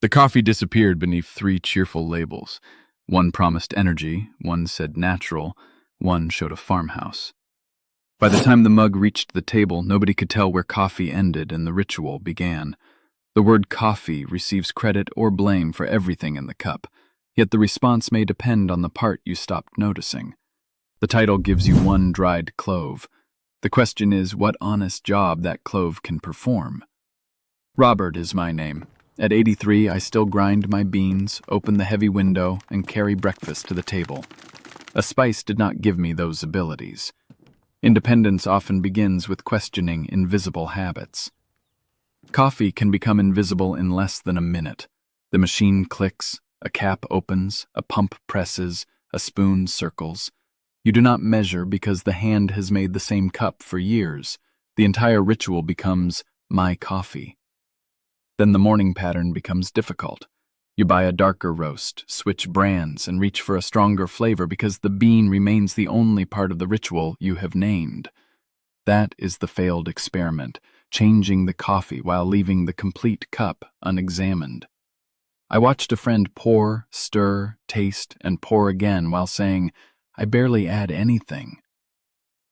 The coffee disappeared beneath three cheerful labels. One promised energy, one said natural, one showed a farmhouse. By the time the mug reached the table, nobody could tell where coffee ended and the ritual began. The word coffee receives credit or blame for everything in the cup, yet the response may depend on the part you stopped noticing. The title gives you one dried clove. The question is what honest job that clove can perform. Robert is my name. At 83, I still grind my beans, open the heavy window, and carry breakfast to the table. A spice did not give me those abilities. Independence often begins with questioning invisible habits. Coffee can become invisible in less than a minute. The machine clicks, a cap opens, a pump presses, a spoon circles. You do not measure because the hand has made the same cup for years. The entire ritual becomes my coffee. Then the morning pattern becomes difficult. You buy a darker roast, switch brands, and reach for a stronger flavor because the bean remains the only part of the ritual you have named. That is the failed experiment, changing the coffee while leaving the complete cup unexamined. I watched a friend pour, stir, taste, and pour again while saying, "I barely add anything."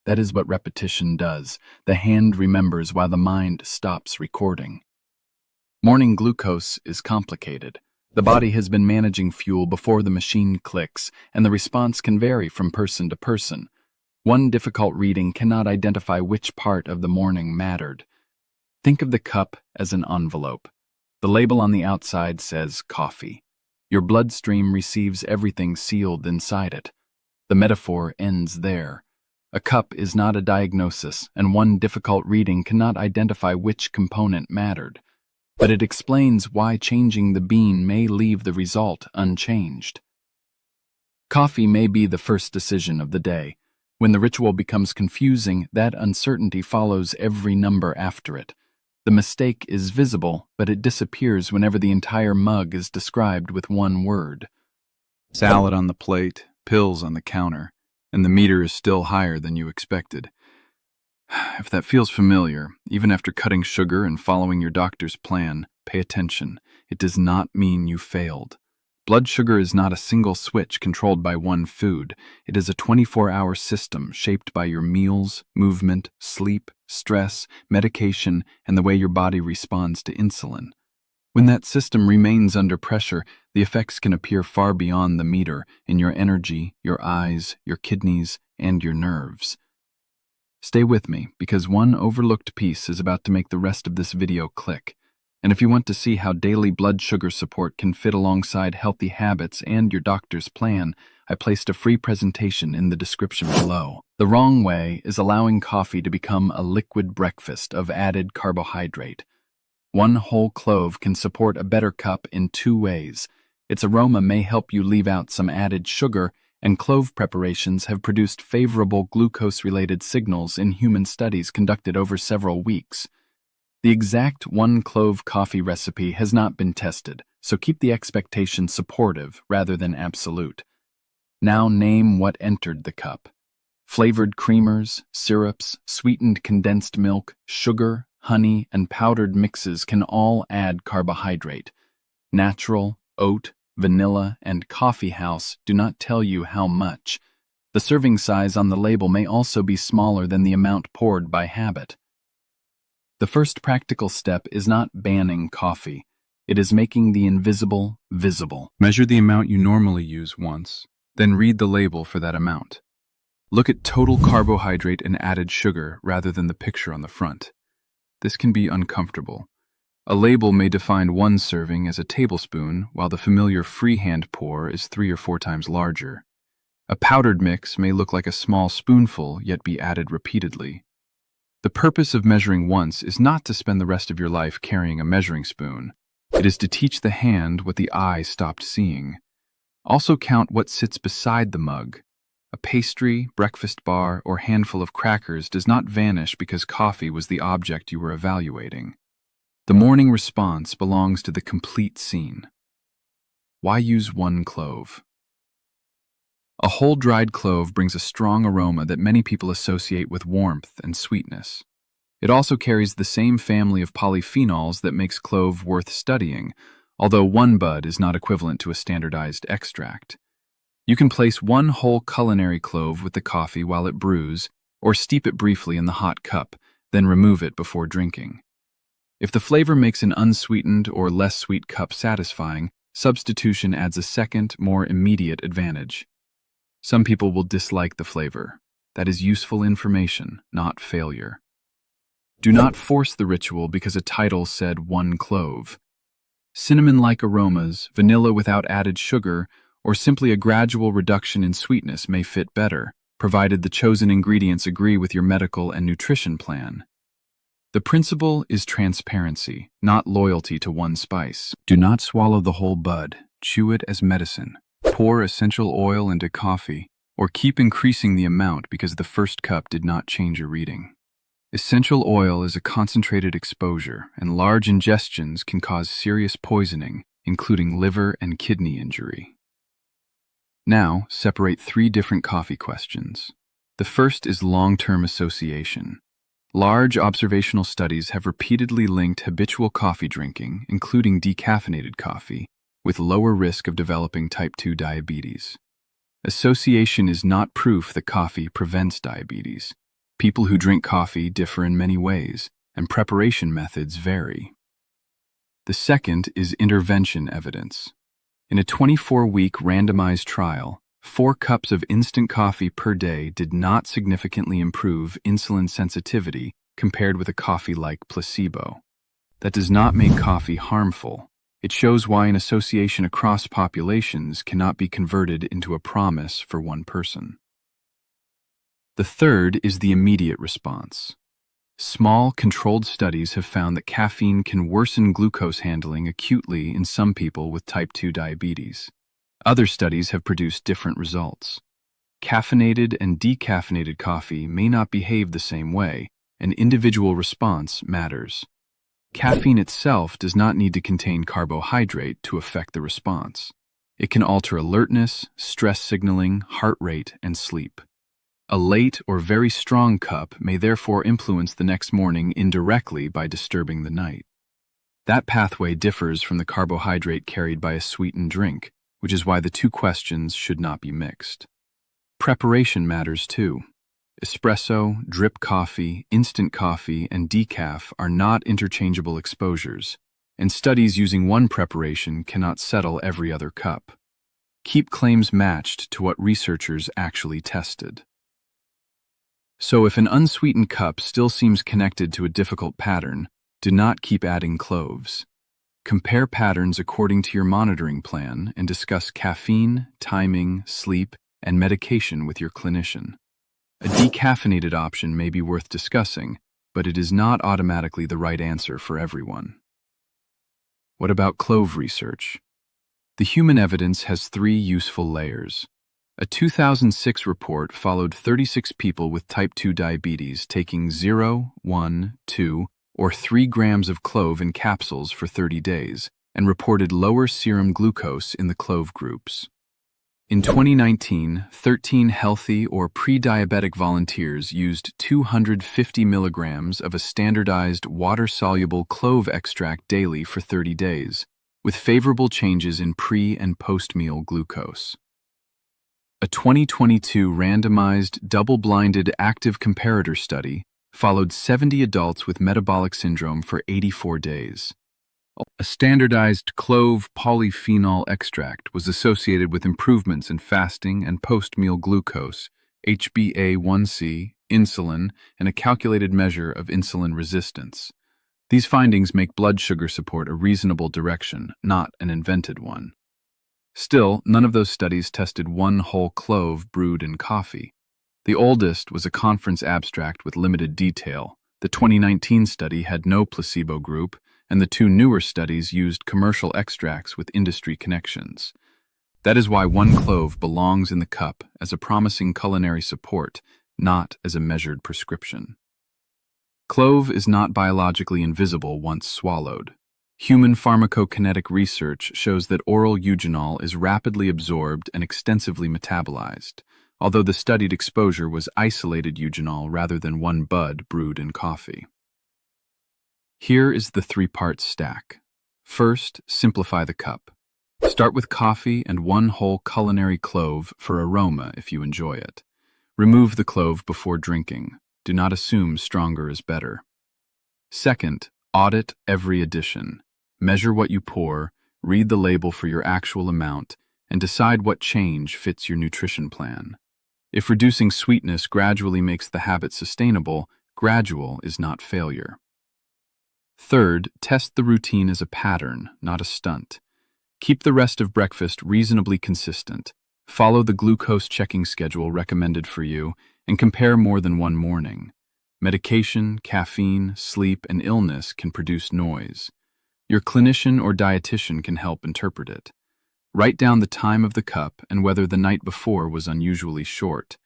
That is what repetition does. The hand remembers while the mind stops recording. Morning glucose is complicated. The body has been managing fuel before the machine clicks, and the response can vary from person to person. One difficult reading cannot identify which part of the morning mattered. Think of the cup as an envelope. The label on the outside says coffee. Your bloodstream receives everything sealed inside it. The metaphor ends there. A cup is not a diagnosis, and one difficult reading cannot identify which component mattered. But it explains why changing the bean may leave the result unchanged. Coffee may be the first decision of the day. When the ritual becomes confusing, that uncertainty follows every number after it. The mistake is visible, but it disappears whenever the entire mug is described with one word. Salad on the plate, pills on the counter, and the meter is still higher than you expected. If that feels familiar, even after cutting sugar and following your doctor's plan, pay attention. It does not mean you failed. Blood sugar is not a single switch controlled by one food. It is a 24-hour system shaped by your meals, movement, sleep, stress, medication, and the way your body responds to insulin. When that system remains under pressure, the effects can appear far beyond the meter in your energy, your eyes, your kidneys, and your nerves. Stay with me, because one overlooked piece is about to make the rest of this video click. And if you want to see how daily blood sugar support can fit alongside healthy habits and your doctor's plan, I placed a free presentation in the description below. The wrong way is allowing coffee to become a liquid breakfast of added carbohydrate. One whole clove can support a better cup in two ways. Its aroma may help you leave out some added sugar, and clove preparations have produced favorable glucose-related signals in human studies conducted over several weeks. The exact one-clove coffee recipe has not been tested, so keep the expectation supportive rather than absolute. Now name what entered the cup. Flavored creamers, syrups, sweetened condensed milk, sugar, honey, and powdered mixes can all add carbohydrate. Natural, oat, vanilla, and coffee house do not tell you how much. The serving size on the label may also be smaller than the amount poured by habit. The first practical step is not banning coffee. It is making the invisible visible. Measure the amount you normally use once, then read the label for that amount. Look at total carbohydrate and added sugar rather than the picture on the front. This can be uncomfortable. A label may define one serving as a tablespoon, while the familiar freehand pour is 3 or 4 times larger. A powdered mix may look like a small spoonful, yet be added repeatedly. The purpose of measuring once is not to spend the rest of your life carrying a measuring spoon. It is to teach the hand what the eye stopped seeing. Also count what sits beside the mug. A pastry, breakfast bar, or handful of crackers does not vanish because coffee was the object you were evaluating. The morning response belongs to the complete scene. Why use one clove? A whole dried clove brings a strong aroma that many people associate with warmth and sweetness. It also carries the same family of polyphenols that makes clove worth studying, although one bud is not equivalent to a standardized extract. You can place one whole culinary clove with the coffee while it brews, or steep it briefly in the hot cup, then remove it before drinking. If the flavor makes an unsweetened or less sweet cup satisfying, substitution adds a second, more immediate advantage. Some people will dislike the flavor. That is useful information, not failure. Do not force the ritual because a title said one clove. Cinnamon-like aromas, vanilla without added sugar, or simply a gradual reduction in sweetness may fit better, provided the chosen ingredients agree with your medical and nutrition plan. The principle is transparency, not loyalty to one spice. Do not swallow the whole bud. Chew it as medicine. Pour essential oil into coffee, or keep increasing the amount because the first cup did not change your reading. Essential oil is a concentrated exposure, and large ingestions can cause serious poisoning, including liver and kidney injury. Now, separate 3 different coffee questions. The first is long-term association. Large observational studies have repeatedly linked habitual coffee drinking, including decaffeinated coffee, with lower risk of developing type 2 diabetes. Association is not proof that coffee prevents diabetes. People who drink coffee differ in many ways, and preparation methods vary. The second is intervention evidence. In a 24-week randomized trial, 4 cups of instant coffee per day did not significantly improve insulin sensitivity compared with a coffee-like placebo. That does not make coffee harmful. It shows why an association across populations cannot be converted into a promise for one person. The third is the immediate response. Small, controlled studies have found that caffeine can worsen glucose handling acutely in some people with type 2 diabetes. Other studies have produced different results. Caffeinated and decaffeinated coffee may not behave the same way, and individual response matters. Caffeine itself does not need to contain carbohydrate to affect the response. It can alter alertness, stress signaling, heart rate, and sleep. A late or very strong cup may therefore influence the next morning indirectly by disturbing the night. That pathway differs from the carbohydrate carried by a sweetened drink, which is why the 2 questions should not be mixed. Preparation matters too. Espresso, drip coffee, instant coffee, and decaf are not interchangeable exposures, and studies using one preparation cannot settle every other cup. Keep claims matched to what researchers actually tested. So if an unsweetened cup still seems connected to a difficult pattern, do not keep adding cloves. Compare patterns according to your monitoring plan and discuss caffeine, timing, sleep, and medication with your clinician. A decaffeinated option may be worth discussing, but it is not automatically the right answer for everyone. What about clove research? The human evidence has 3 useful layers. A 2006 report followed 36 people with type 2 diabetes taking 0, 1, 2, or 3 grams of clove in capsules for 30 days and reported lower serum glucose in the clove groups. In 2019, 13 healthy or pre-diabetic volunteers used 250 milligrams of a standardized water-soluble clove extract daily for 30 days, with favorable changes in pre- and post-meal glucose. A 2022 randomized, double-blinded active comparator study followed 70 adults with metabolic syndrome for 84 days. A standardized clove polyphenol extract was associated with improvements in fasting and post-meal glucose, HbA1c, insulin, and a calculated measure of insulin resistance. These findings make blood sugar support a reasonable direction, not an invented one. Still, none of those studies tested one whole clove brewed in coffee. The oldest was a conference abstract with limited detail. The 2019 study had no placebo group, and the 2 newer studies used commercial extracts with industry connections. That is why one clove belongs in the cup as a promising culinary support, not as a measured prescription. Clove is not biologically invisible once swallowed. Human pharmacokinetic research shows that oral eugenol is rapidly absorbed and extensively metabolized, although the studied exposure was isolated eugenol rather than one bud brewed in coffee. Here is the 3-part stack. First, simplify the cup. Start with coffee and one whole culinary clove for aroma if you enjoy it. Remove the clove before drinking. Do not assume stronger is better. Second, audit every addition. Measure what you pour, read the label for your actual amount, and decide what change fits your nutrition plan. If reducing sweetness gradually makes the habit sustainable, gradual is not failure. Third, test the routine as a pattern, not a stunt. Keep the rest of breakfast reasonably consistent. Follow the glucose checking schedule recommended for you, and compare more than one morning. Medication, caffeine, sleep, and illness can produce noise. Your clinician or dietitian can help interpret it. Write down the time of the cup and whether the night before was unusually short.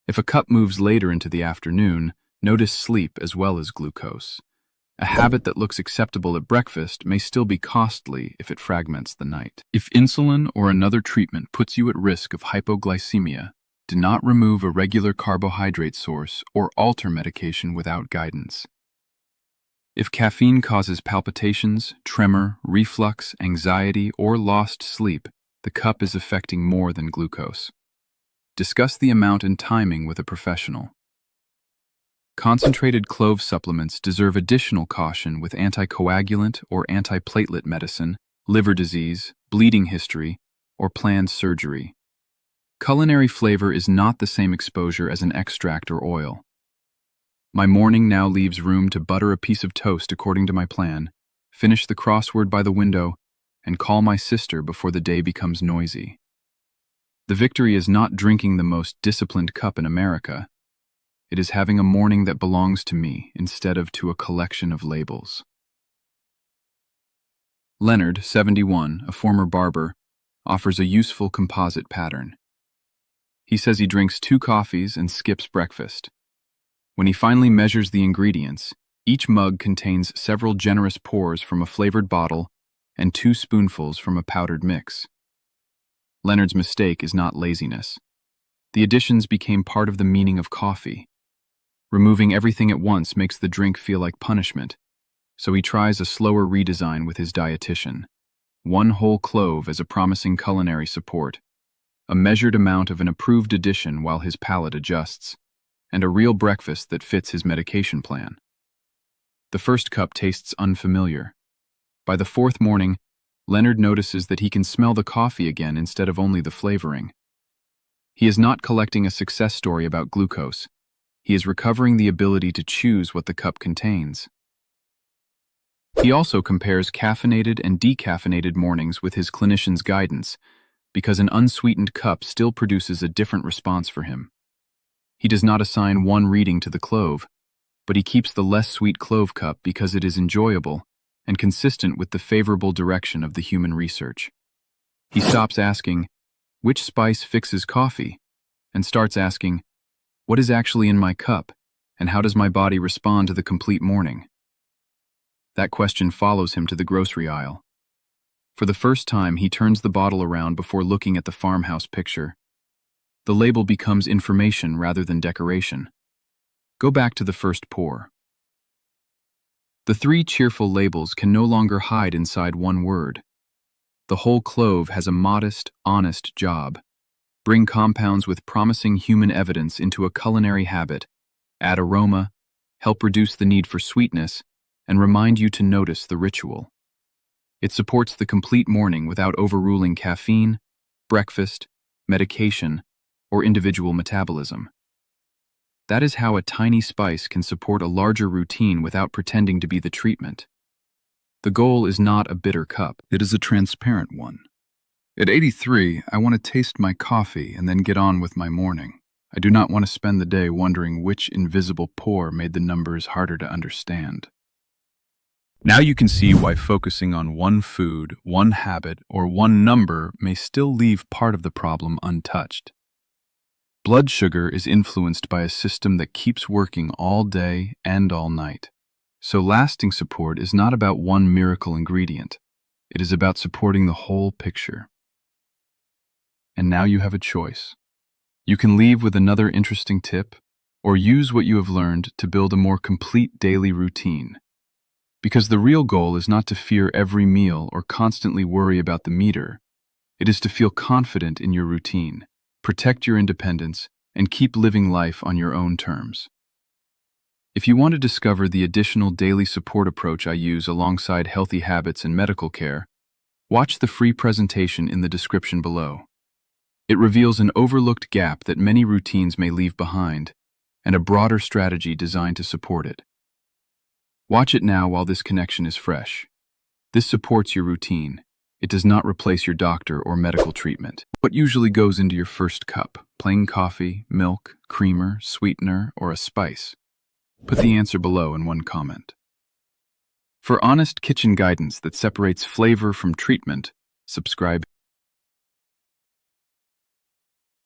If a cup moves later into the afternoon, notice sleep as well as glucose. A habit that looks acceptable at breakfast may still be costly if it fragments the night. If insulin or another treatment puts you at risk of hypoglycemia, do not remove a regular carbohydrate source or alter medication without guidance. If caffeine causes palpitations, tremor, reflux, anxiety, or lost sleep, the cup is affecting more than glucose. Discuss the amount and timing with a professional. Concentrated clove supplements deserve additional caution with anticoagulant or antiplatelet medicine, liver disease, bleeding history, or planned surgery. Culinary flavor is not the same exposure as an extract or oil. My morning now leaves room to butter a piece of toast according to my plan, finish the crossword by the window, and call my sister before the day becomes noisy. The victory is not drinking the most disciplined cup in America. It is having a morning that belongs to me instead of to a collection of labels. Leonard, 71, a former barber, offers a useful composite pattern. He says he drinks 2 coffees and skips breakfast. When he finally measures the ingredients, each mug contains several generous pours from a flavored bottle and 2 spoonfuls from a powdered mix. Leonard's mistake is not laziness. The additions became part of the meaning of coffee. Removing everything at once makes the drink feel like punishment, so he tries a slower redesign with his dietitian. 1 whole clove as a promising culinary support, a measured amount of an approved addition while his palate adjusts, and a real breakfast that fits his medication plan. The first cup tastes unfamiliar. By the 4th morning, Leonard notices that he can smell the coffee again instead of only the flavoring. He is not collecting a success story about glucose. He is recovering the ability to choose what the cup contains. He also compares caffeinated and decaffeinated mornings with his clinician's guidance, because an unsweetened cup still produces a different response for him. He does not assign one reading to the clove, but he keeps the less sweet clove cup because it is enjoyable and consistent with the favorable direction of the human research. He stops asking, "Which spice fixes coffee?" and starts asking, "What is actually in my cup, and how does my body respond to the complete morning?" That question follows him to the grocery aisle. For the first time, he turns the bottle around before looking at the farmhouse picture. The label becomes information rather than decoration. Go back to the first pour. The 3 cheerful labels can no longer hide inside one word. The whole clove has a modest, honest job. Bring compounds with promising human evidence into a culinary habit, add aroma, help reduce the need for sweetness, and remind you to notice the ritual. It supports the complete morning without overruling caffeine, breakfast, medication, or individual metabolism. That is how a tiny spice can support a larger routine without pretending to be the treatment. The goal is not a bitter cup, it is a transparent one. At 83, I want to taste my coffee and then get on with my morning. I do not want to spend the day wondering which invisible pour made the numbers harder to understand. Now you can see why focusing on one food, one habit, or one number may still leave part of the problem untouched. Blood sugar is influenced by a system that keeps working all day and all night. So lasting support is not about one miracle ingredient. It is about supporting the whole picture. And now you have a choice. You can leave with another interesting tip, or use what you have learned to build a more complete daily routine. Because the real goal is not to fear every meal or constantly worry about the meter. It is to feel confident in your routine, protect your independence, and keep living life on your own terms. If you want to discover the additional daily support approach I use alongside healthy habits and medical care, watch the free presentation in the description below. It reveals an overlooked gap that many routines may leave behind, and a broader strategy designed to support it. Watch it now while this connection is fresh. This supports your routine. It does not replace your doctor or medical treatment. What usually goes into your first cup? Plain coffee, milk, creamer, sweetener, or a spice? Put the answer below in one comment. For honest kitchen guidance that separates flavor from treatment, subscribe.